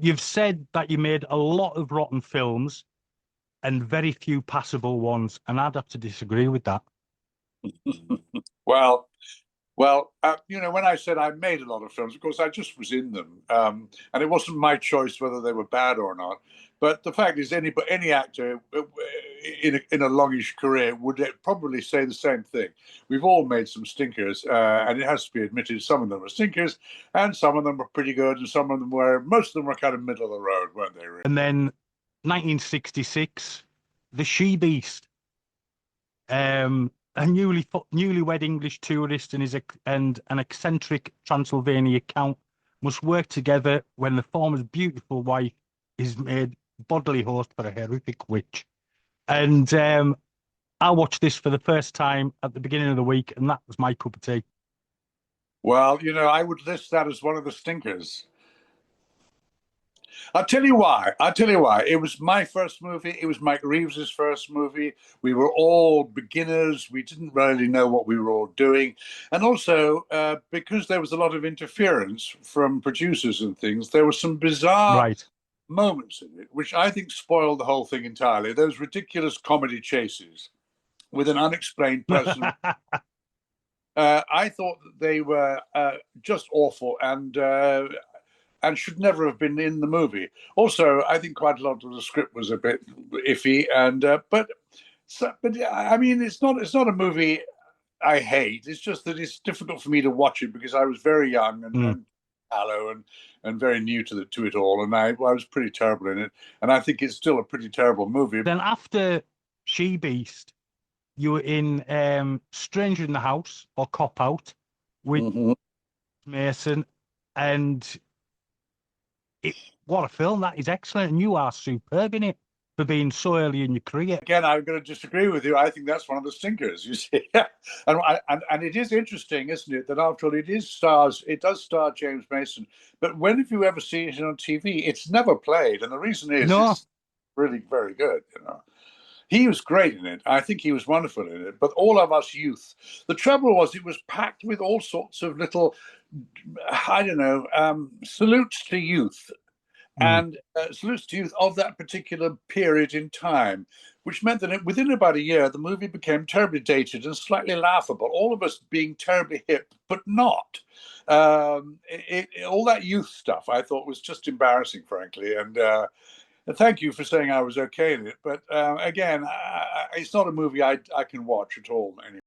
You've said that you made a lot of rotten films and very few passable ones, and I'd have to disagree with that. Well, when I said I made a lot of films, of course, I just was in them, and it wasn't my choice whether they were bad or not. But the fact is, any actor in a longish career would probably say the same thing. We've all made some stinkers, and it has to be admitted. Some of them were stinkers, and some of them were pretty good, and most of them were kind of middle of the road, weren't they? Really? And then 1966, The She-Beast. A newlywed English tourist and an eccentric Transylvania count must work together when the former's beautiful wife is made bodily host for a horrific witch. And I watched this for the first time at the beginning of the week, and that was my cup of tea. Well, I would list that as one of the stinkers. I'll tell you why. It was my first movie. It was Mike Reeves's first movie. We were all beginners. We didn't really know what we were all doing. And also, because there was a lot of interference from producers and things, there were some bizarre moments in it, which I think spoiled the whole thing entirely. Those ridiculous comedy chases with an unexplained person. I thought that they were just awful and should never have been in the movie. Also, I think quite a lot of the script was a bit iffy, but I mean, it's not a movie I hate. It's just that it's difficult for me to watch it because I was very young and shallow and very new to it all, and I was pretty terrible in it. And I think it's still a pretty terrible movie. Then after She-Beast, you were in Stranger in the House or Cop Out with Mason, and what a film. That is excellent, and you are superb in it for being so early in your career. Again, I'm going to disagree with you. I think that's one of the stinkers, you see. and it is interesting, isn't it, that after all, it does star James Mason, but when have you ever seen it on TV? It's never played, and the reason is it's really very good, He was great in it. I think he was wonderful in it. But all of us youth, the trouble was it was packed with all sorts of little, I don't know, salutes to youth. And salutes to youth of that particular period in time, which meant that within about a year, the movie became terribly dated and slightly laughable, all of us being terribly hip, but not. All that youth stuff, I thought, was just embarrassing, frankly. And thank you for saying I was okay in it. But again, it's not a movie I can watch at all anymore.